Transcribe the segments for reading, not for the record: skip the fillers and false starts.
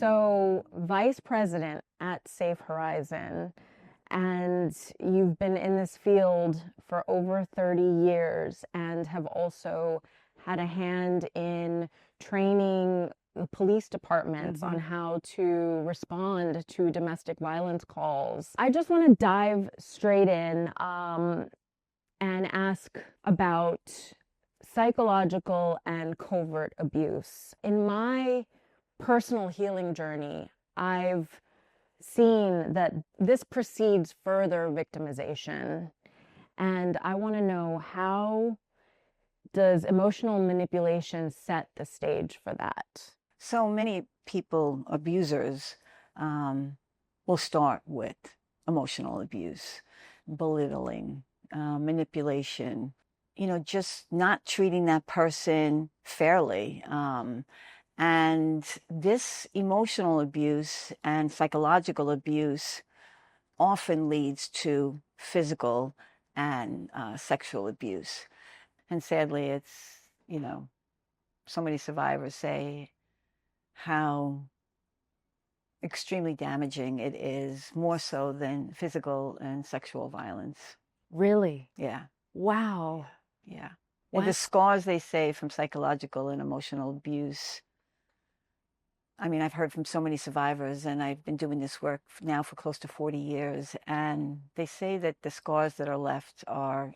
So, vice president at Safe Horizon, and you've been in this field for over 30 years and have also had a hand in training the police departments on how to respond to domestic violence calls. I just want to dive straight in and ask about psychological and covert abuse. In my personal healing journey, I've seen that this precedes further victimization. And I want to know, how does emotional manipulation set the stage for that? So many people, abusers, will start with emotional abuse, belittling, manipulation, just not treating that person fairly. And this emotional abuse and psychological abuse often leads to physical and sexual abuse. And sadly, it's, so many survivors say how extremely damaging it is, more so than physical and sexual violence. Really? Yeah. Wow. Yeah. And the scars, they say, from psychological and emotional abuse. I mean, I've heard from so many survivors, and I've been doing this work now for close to 40 years, and they say that the scars that are left are,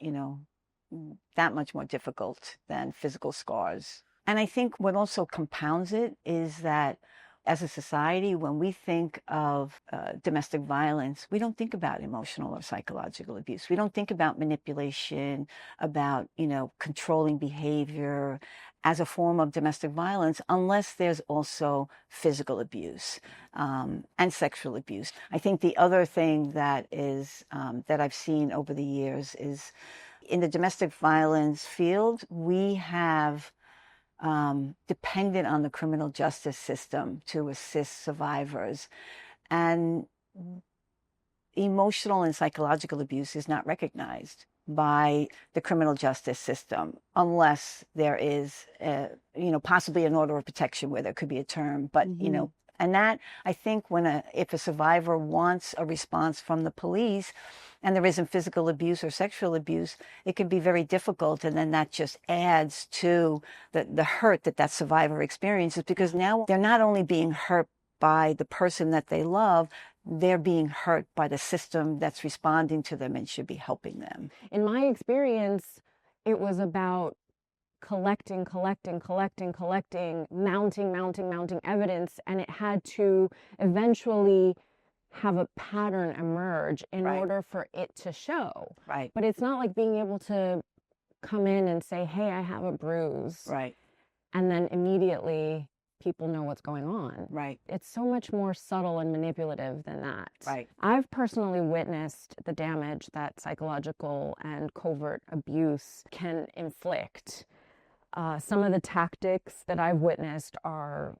that much more difficult than physical scars. And I think what also compounds it is that as a society, when we think of domestic violence, we don't think about emotional or psychological abuse. We don't think about manipulation, about, controlling behavior as a form of domestic violence, unless there's also physical abuse and sexual abuse. I think the other thing that is that I've seen over the years is in the domestic violence field, we have dependent on the criminal justice system to assist survivors. And emotional and psychological abuse is not recognized by the criminal justice system unless there is, possibly an order of protection where there could be a term. But, and that, I think, if a survivor wants a response from the police and there isn't physical abuse or sexual abuse, it can be very difficult. And then that just adds to the hurt that survivor experiences, because now they're not only being hurt by the person that they love, they're being hurt by the system that's responding to them and should be helping them. In my experience, it was about collecting, mounting evidence, and it had to eventually have a pattern emerge in order for it to show. Right. But it's not like being able to come in and say, hey, I have a bruise. Right. And then immediately people know what's going on. Right. It's so much more subtle and manipulative than that. Right. I've personally witnessed the damage that psychological and covert abuse can inflict. Some of the tactics that I've witnessed are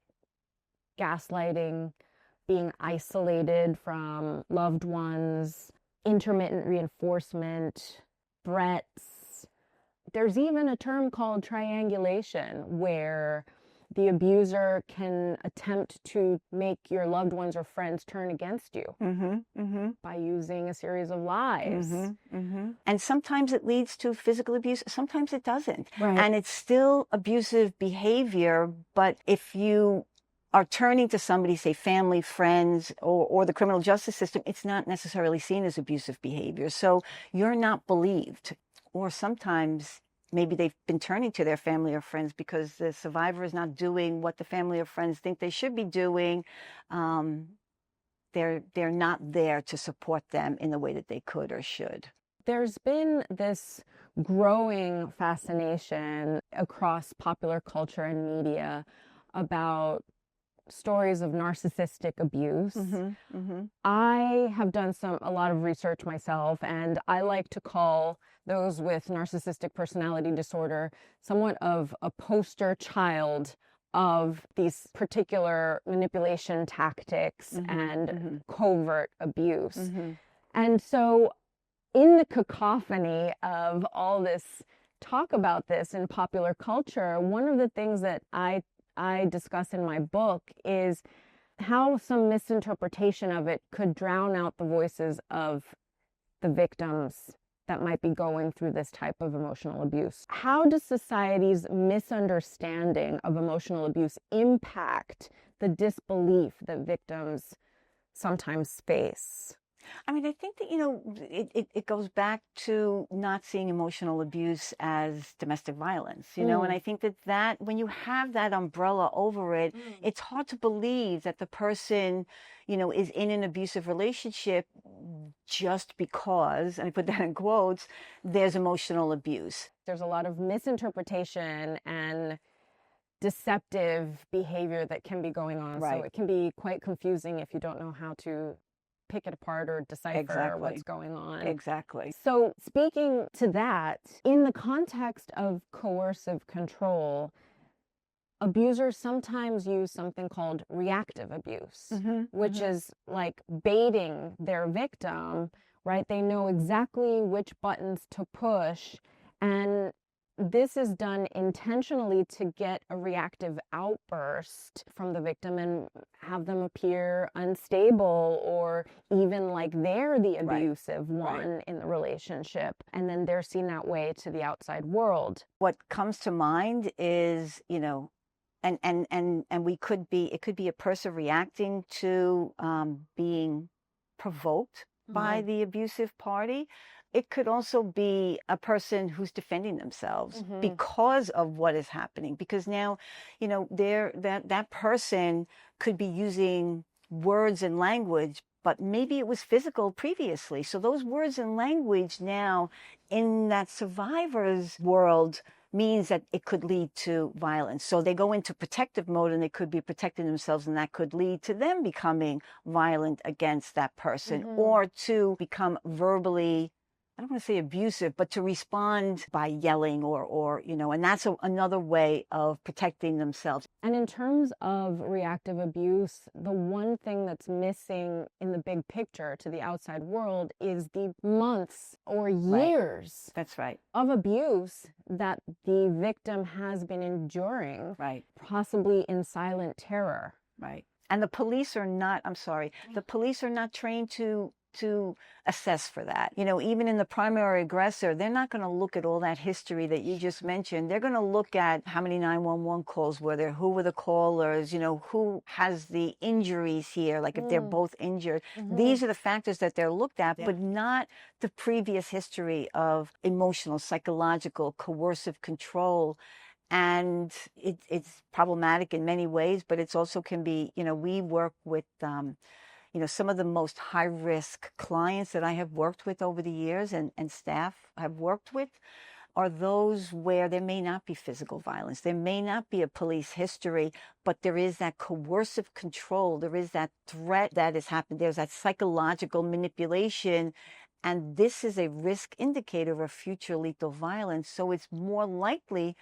gaslighting, being isolated from loved ones, intermittent reinforcement, threats. There's even a term called triangulation, where the abuser can attempt to make your loved ones or friends turn against you by using a series of lies. And sometimes it leads to physical abuse, sometimes it doesn't. Right. And it's still abusive behavior, but if you are turning to somebody, say family, friends, or the criminal justice system, it's not necessarily seen as abusive behavior. So you're not believed. Or sometimes maybe they've been turning to their family or friends because the survivor is not doing what the family or friends think they should be doing. They're not there to support them in the way that they could or should. There's been this growing fascination across popular culture and media about stories of narcissistic abuse. I have done a lot of research myself, and I like to call those with narcissistic personality disorder somewhat of a poster child of these particular manipulation tactics and covert abuse. And so in the cacophony of all this talk about this in popular culture, one of the things that I discuss in my book is how some misinterpretation of it could drown out the voices of the victims that might be going through this type of emotional abuse. How does society's misunderstanding of emotional abuse impact the disbelief that victims sometimes face? I mean, I think that, you know, it goes back to not seeing emotional abuse as domestic violence, you know, and I think that when you have that umbrella over it, it's hard to believe that the person, you know, is in an abusive relationship just because, and I put that in quotes, there's emotional abuse. There's a lot of misinterpretation and deceptive behavior that can be going on. Right. So it can be quite confusing if you don't know how to pick it apart or decipher what's going on. Exactly. So speaking to that, in the context of coercive control, abusers sometimes use something called reactive abuse, which is like baiting their victim, right? They know exactly which buttons to push, and this is done intentionally to get a reactive outburst from the victim and have them appear unstable or even like they're the abusive one in the relationship. And then they're seen that way to the outside world. What comes to mind is, you know, and it could be a person reacting to being provoked by the abusive party. It could also be a person who's defending themselves because of what is happening. Because now, you know, that person could be using words and language, but maybe it was physical previously. So those words and language now in that survivor's world means that it could lead to violence. So they go into protective mode and they could be protecting themselves, and that could lead to them becoming violent against that person or to become verbally, I don't want to say abusive, but to respond by yelling or you know, and that's another way of protecting themselves. And in terms of reactive abuse, the one thing that's missing in the big picture to the outside world is the months or years That's right. of abuse that the victim has been enduring, possibly in silent terror. Right. And the police are not, the police are not trained to assess for that. You know, even in the primary aggressor, they're not going to look at all that history that you just mentioned. They're going to look at how many 911 calls were there, who were the callers, you know, who has the injuries here, like if they're both injured. These are the factors that they're looked at, but not the previous history of emotional, psychological, coercive control. And it's problematic in many ways, but it's also can be, you know, we work with, you know, some of the most high-risk clients that I have worked with over the years and staff have worked with are those where there may not be physical violence. There may not be a police history, but there is that coercive control. There is that threat that has happened. There's that psychological manipulation. And this is a risk indicator of future lethal violence. So it's more likely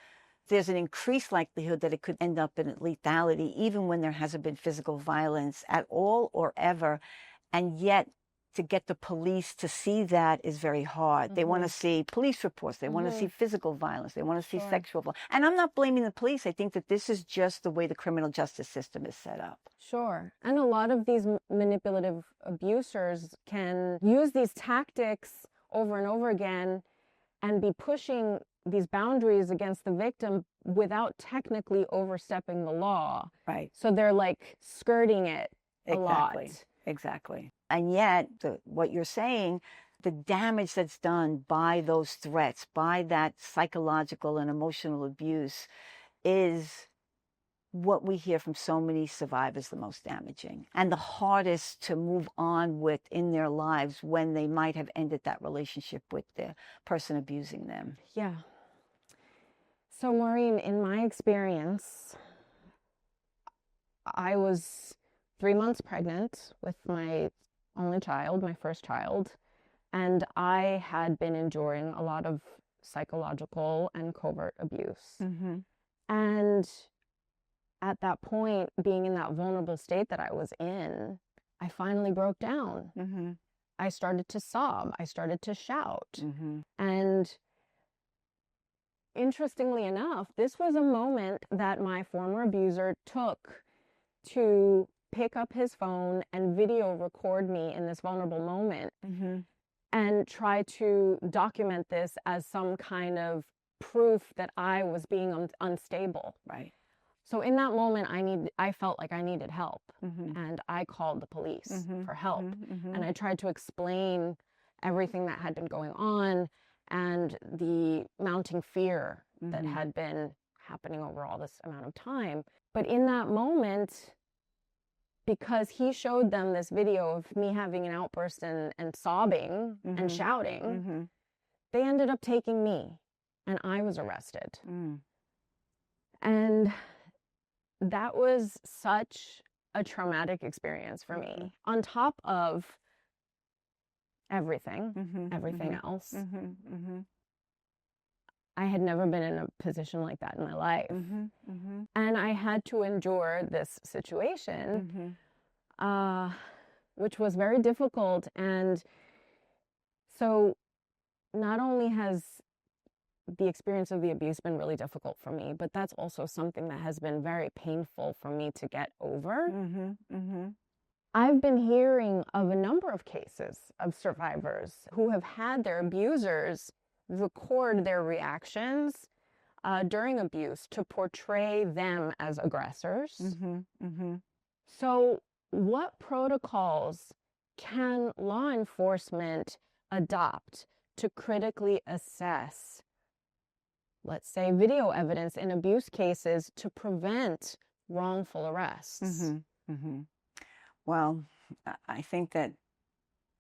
there's an increased likelihood that it could end up in lethality, even when there hasn't been physical violence at all or ever. And yet, to get the police to see that is very hard. They want to see police reports. They want to see physical violence. They want to see sexual violence. And I'm not blaming the police. I think that this is just the way the criminal justice system is set up. Sure. And a lot of these manipulative abusers can use these tactics over and over again and be pushing these boundaries against the victim without technically overstepping the law. Right. So they're like skirting it a lot. Exactly. And yet, what you're saying, the damage that's done by those threats, by that psychological and emotional abuse is what we hear from so many survivors the most damaging and the hardest to move on with in their lives when they might have ended that relationship with the person abusing them. Yeah. So Maureen, in my experience, I was 3 months pregnant with my only child, my first child, and I had been enduring a lot of psychological and covert abuse. And at that point, being in that vulnerable state that I was in, I finally broke down. I started to sob. I started to shout. And interestingly enough, this was a moment that my former abuser took to pick up his phone and video record me in this vulnerable moment and try to document this as some kind of proof that I was being unstable. Right. So in that moment, I felt like I needed help, and I called the police for help. And I tried to explain everything that had been going on and the mounting fear that had been happening over all this amount of time. But in that moment, because he showed them this video of me having an outburst and sobbing and shouting, they ended up taking me, and I was arrested. And that was such a traumatic experience for me, on top of everything else. I had never been in a position like that in my life. And I had to endure this situation, which was very difficult. And so not only has the experience of the abuse been really difficult for me, but that's also something that has been very painful for me to get over. I've been hearing of a number of cases of survivors who have had their abusers record their reactions during abuse to portray them as aggressors. So what protocols can law enforcement adopt to critically assess, let's say, video evidence in abuse cases to prevent wrongful arrests? Well, I think that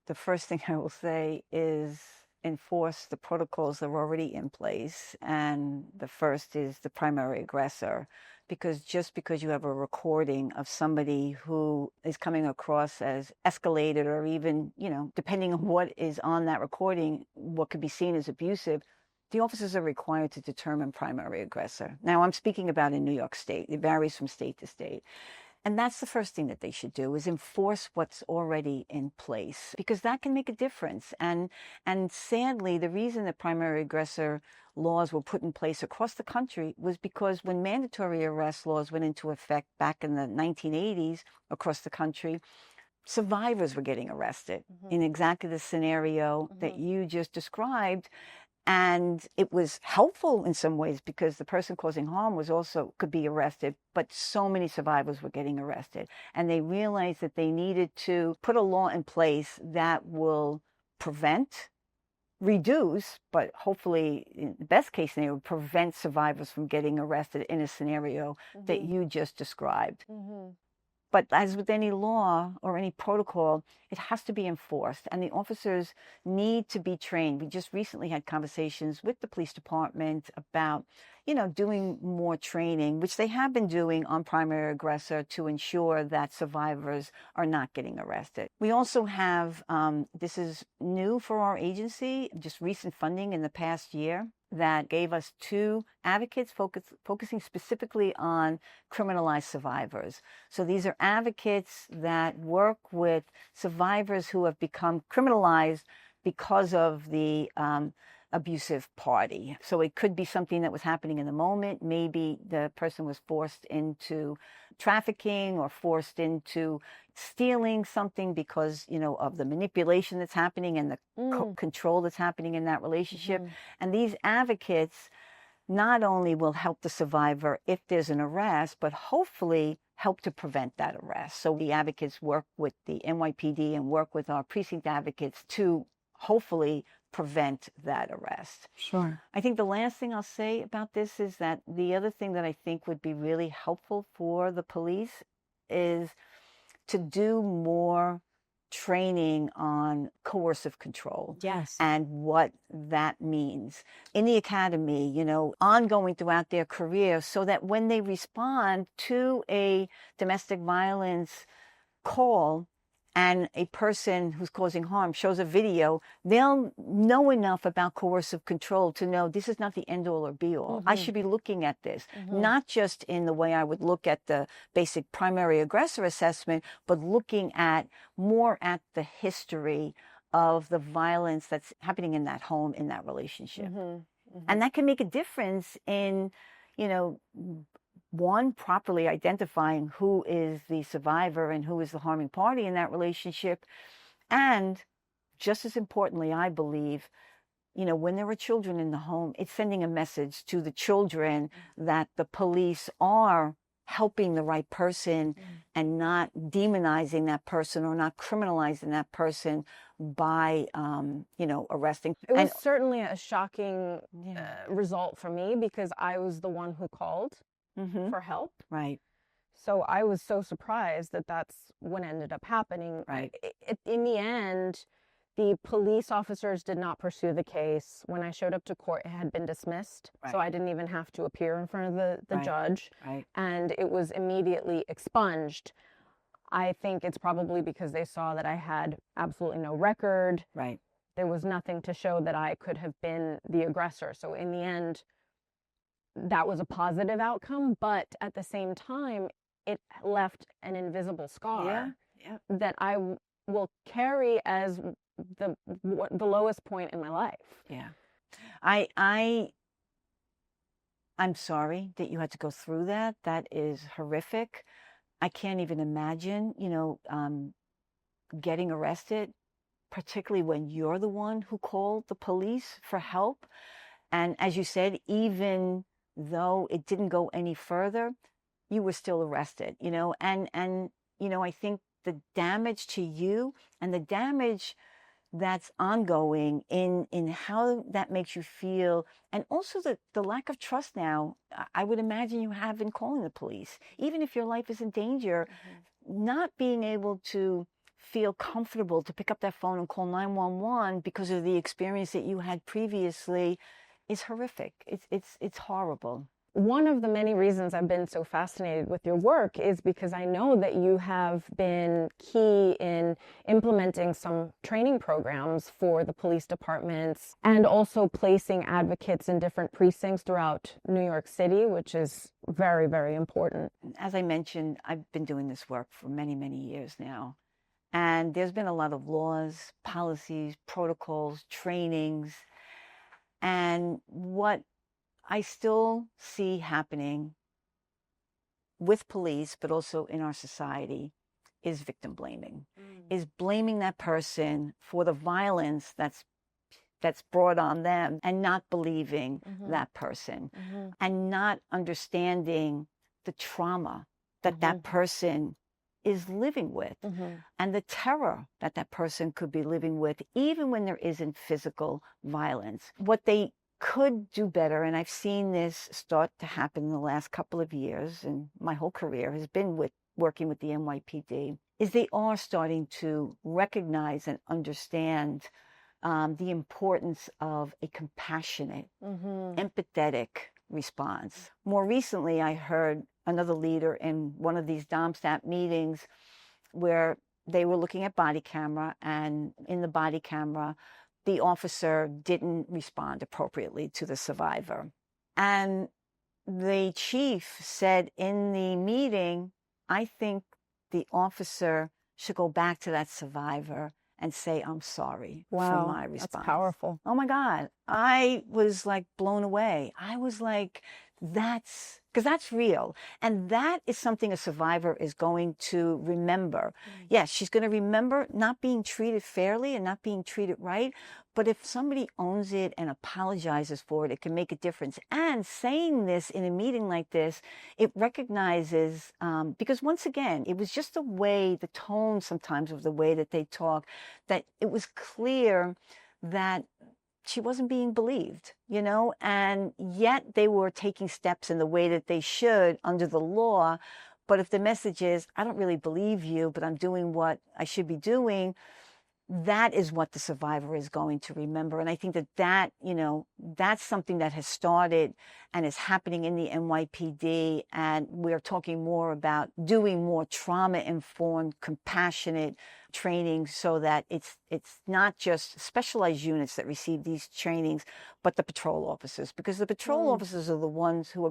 the first thing I will say is enforce the protocols that are already in place. And the first is the primary aggressor, because just because you have a recording of somebody who is coming across as escalated, or even, depending on what is on that recording, what could be seen as abusive, the officers are required to determine primary aggressor. Now, I'm speaking about in New York State. It varies from state to state. And that's the first thing that they should do, is enforce what's already in place, because that can make a difference. And sadly, the reason that primary aggressor laws were put in place across the country was because when mandatory arrest laws went into effect back in the 1980s across the country, survivors were getting arrested in exactly the scenario that you just described. And it was helpful in some ways, because the person causing harm could be arrested, but so many survivors were getting arrested. And they realized that they needed to put a law in place that will prevent, reduce, but hopefully, in the best case scenario, prevent survivors from getting arrested in a scenario that you just described. But as with any law or any protocol, it has to be enforced, and the officers need to be trained. We just recently had conversations with the police department about, doing more training, which they have been doing on primary aggressor, to ensure that survivors are not getting arrested. We also have, this is new for our agency, just recent funding in the past year, that gave us 2 advocates focusing specifically on criminalized survivors. So these are advocates that work with survivors who have become criminalized because of the abusive party. So it could be something that was happening in the moment. Maybe the person was forced into trafficking or forced into stealing something because, of the manipulation that's happening and the control that's happening in that relationship. And these advocates not only will help the survivor if there's an arrest, but hopefully help to prevent that arrest. So the advocates work with the NYPD and work with our precinct advocates to hopefully prevent that arrest. Sure. I think the last thing I'll say about this is that the other thing that I think would be really helpful for the police is to do more training on coercive control. Yes. And what that means in the academy, ongoing throughout their career, so that when they respond to a domestic violence call and a person who's causing harm shows a video, they'll know enough about coercive control to know this is not the end all or be all. I should be looking at this, not just in the way I would look at the basic primary aggressor assessment, but looking at more at the history of the violence that's happening in that home, in that relationship. And that can make a difference in, one, properly identifying who is the survivor and who is the harming party in that relationship. And just as importantly, I believe, when there are children in the home, it's sending a message to the children that the police are helping the right person and not demonizing that person or not criminalizing that person by, arresting. It was certainly a shocking result for me because I was the one who called for help. Right. So I was so surprised that that's what ended up happening. Right. In the end, the police officers did not pursue the case. When I showed up to court, it had been dismissed. Right. So I didn't even have to appear in front of the judge. Right. And it was immediately expunged. I think it's probably because they saw that I had absolutely no record. Right. There was nothing to show that I could have been the aggressor. So in the end, that was a positive outcome. But at the same time, it left an invisible scar that I will carry as the lowest point in my life. Yeah. I'm sorry that you had to go through that. That is horrific. I can't even imagine, getting arrested, particularly when you're the one who called the police for help. And as you said, even though it didn't go any further, you were still arrested, and I think the damage to you and the damage that's ongoing in how that makes you feel, and also the lack of trust now, I would imagine you have in calling the police. Even if your life is in danger, not being able to feel comfortable to pick up that phone and call 911 because of the experience that you had previously is horrific. It's horrible. One of the many reasons I've been so fascinated with your work is because I know that you have been key in implementing some training programs for the police departments and also placing advocates in different precincts throughout New York City, which is very, very important. As I mentioned, I've been doing this work for many, many years now. And there's been a lot of laws, policies, protocols, trainings. And what I still see happening with police, but also in our society, is victim blaming, is blaming that person for the violence that's brought on them and not believing that person and not understanding the trauma that that person is living with and the terror that that person could be living with, even when there isn't physical violence. What they could do better, and I've seen this start to happen in the last couple of years, and my whole career has been working with the NYPD, is they are starting to recognize and understand the importance of a compassionate, empathetic response. More recently, I heard another leader in one of these DOMSTAT meetings where they were looking at body camera, and in the body camera, the officer didn't respond appropriately to the survivor. And the chief said in the meeting, I think the officer should go back to that survivor and say, I'm sorry for my response. That's powerful. Oh my God. I was like blown away. I was like, because that's real. And that is something a survivor is going to remember. Yes, she's going to remember not being treated fairly and not being treated right. But if somebody owns it and apologizes for it, it can make a difference. And saying this in a meeting like this, it recognizes, because once again, it was just the way, the tone sometimes of the way that they talk, that it was clear that she wasn't being believed, and yet they were taking steps in the way that they should under the law. But if the message is, I don't really believe you, but I'm doing what I should be doing, that is what the survivor is going to remember. And I think that that's something that has started and is happening in the NYPD. And we're talking more about doing more trauma-informed, compassionate training so that it's not just specialized units that receive these trainings, but the patrol officers, because the patrol officers are the ones who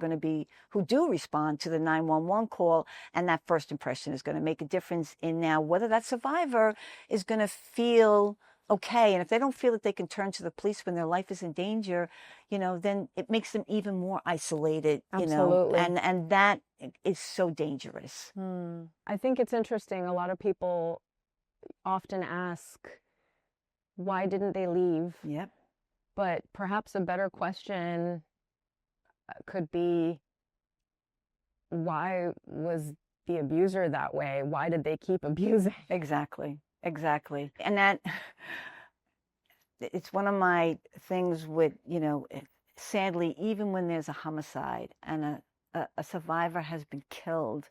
do respond to the 911 call. And that first impression is going to make a difference in now whether that survivor is going to feel okay. And if they don't feel that they can turn to the police when their life is in danger, then it makes them even more isolated, Absolutely. and that is so dangerous. I think it's interesting. A lot of people often ask, why didn't they leave? Yep. But perhaps a better question could be, why was the abuser that way? Why did they keep abusing? Exactly. And that, it's one of my things with, sadly, even when there's a homicide and a survivor has been killed,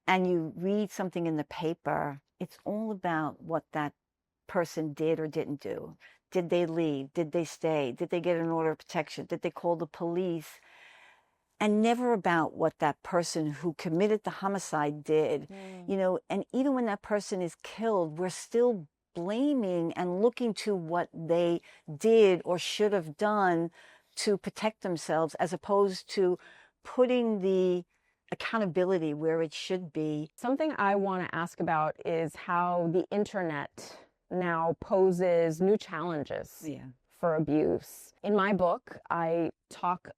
and you read something in the paper, it's all about what that person did or didn't do. Did they leave? Did they stay? Did they get an order of protection? Did they call the police? And never about what that person who committed the homicide did. And even when that person is killed, we're still blaming and looking to what they did or should have done to protect themselves, as opposed to putting the accountability where it should be. Something I want to ask about is how the internet now poses new challenges for abuse. In my book, I talk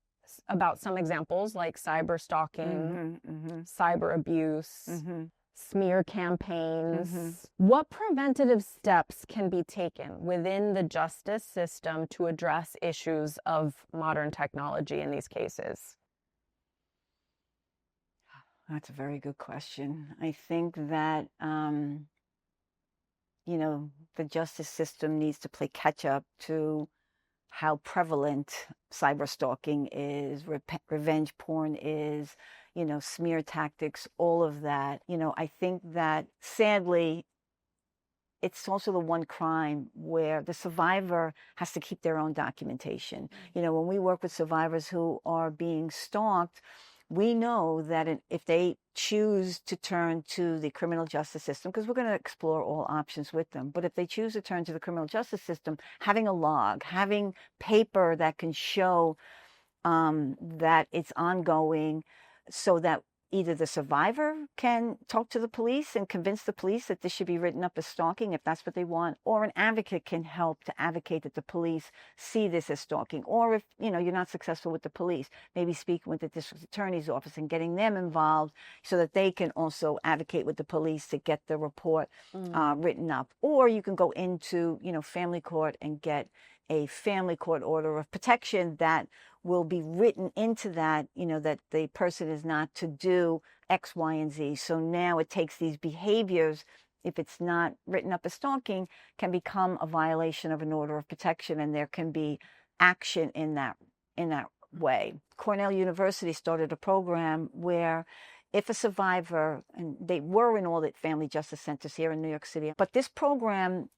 about some examples like cyber stalking, cyber abuse, smear campaigns. What preventative steps can be taken within the justice system to address issues of modern technology in these cases? That's a very good question. I think that, the justice system needs to play catch up to how prevalent cyber stalking is, revenge porn is, smear tactics, all of that. I think that sadly, it's also the one crime where the survivor has to keep their own documentation. When we work with survivors who are being stalked, we know that if they choose to turn to the criminal justice system, because we're going to explore all options with them, but if they choose to turn to the criminal justice system, having a log, having paper that can show that it's ongoing, so that either the survivor can talk to the police and convince the police that this should be written up as stalking, if that's what they want, or an advocate can help to advocate that the police see this as stalking. Or if, you're not successful with the police, maybe speaking with the district attorney's office and getting them involved so that they can also advocate with the police to get the report written up. Or you can go into, family court and get a family court order of protection that will be written into that, that the person is not to do X, Y, and Z. So now it takes these behaviors, if it's not written up as stalking, can become a violation of an order of protection, and there can be action in that way. Cornell University started a program where if a survivor, and they were in all the family justice centers here in New York City, but this program,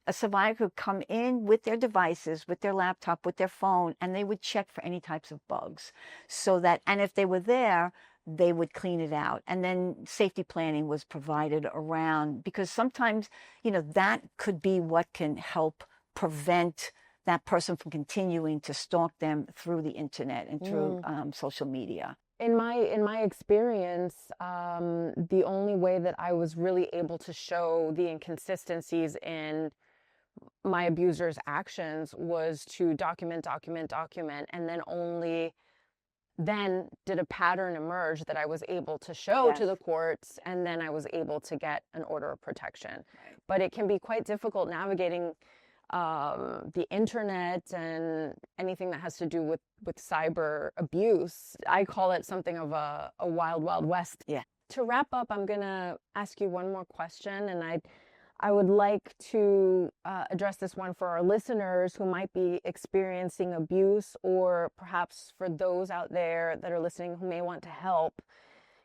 a survivor could come in with their devices, with their laptop, with their phone, and they would check for any types of bugs. So that, and if they were there, they would clean it out. And then safety planning was provided around, because sometimes, that could be what can help prevent that person from continuing to stalk them through the internet and through social media. In my experience, the only way that I was really able to show the inconsistencies in my abuser's actions was to document, and then only then did a pattern emerge that I was able to show to the courts, and then I was able to get an order of protection. Right. But it can be quite difficult navigating the internet and anything that has to do with cyber abuse. I call it something of a wild, wild west. Yeah. To wrap up, I'm gonna ask you one more question, and I would like to address this one for our listeners who might be experiencing abuse, or perhaps for those out there that are listening who may want to help.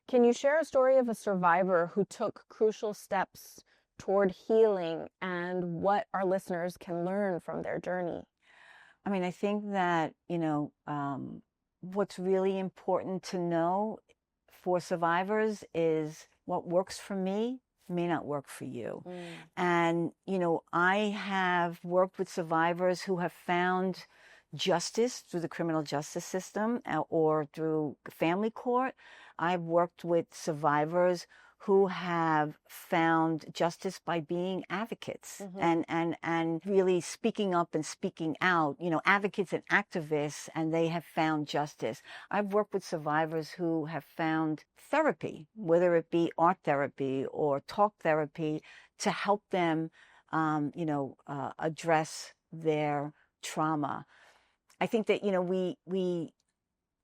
Can you share a story of a survivor who took crucial steps toward healing, and what our listeners can learn from their journey? I mean, I think that, what's really important to know for survivors is what works for me may not work for you. And, I have worked with survivors who have found justice through the criminal justice system or through family court. I've worked with survivors who have found justice by being advocates and really speaking up and speaking out, you know, advocates and activists, and they have found justice. I've worked with survivors who have found therapy, whether it be art therapy or talk therapy, to help them, address their trauma. I think that, you know,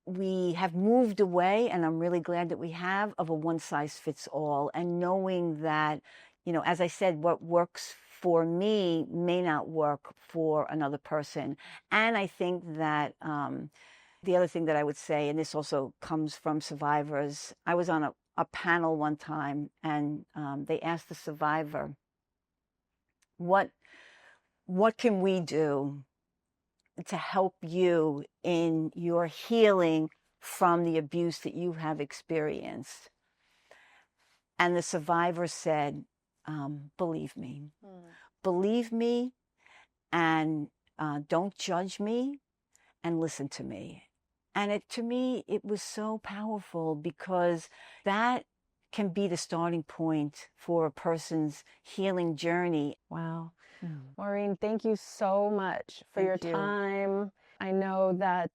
we have moved away, and I'm really glad that we have, of a one size fits all, and knowing that, you know, as I said, what works for me may not work for another person. And I think that the other thing that I would say, and this also comes from survivors, I was on a panel one time, and they asked the survivor, what can we do to help you in your healing from the abuse that you have experienced? And the survivor said, believe me. Believe me, and don't judge me, and listen to me. And to me, it was so powerful, because that can be the starting point for a person's healing journey. Wow. Maureen, thank you so much for your time. I know that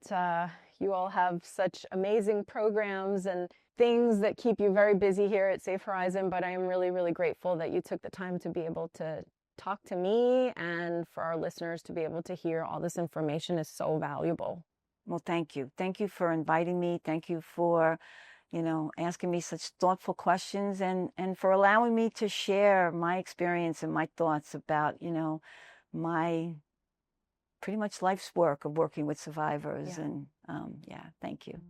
you all have such amazing programs and things that keep you very busy here at Safe Horizon, but I am really, really grateful that you took the time to be able to talk to me, and for our listeners to be able to hear all this information is so valuable. Well, thank you. Thank you for inviting me. Thank you for, you know, asking me such thoughtful questions, and for allowing me to share my experience and my thoughts about, you know, my pretty much life's work of working with survivors. And thank you.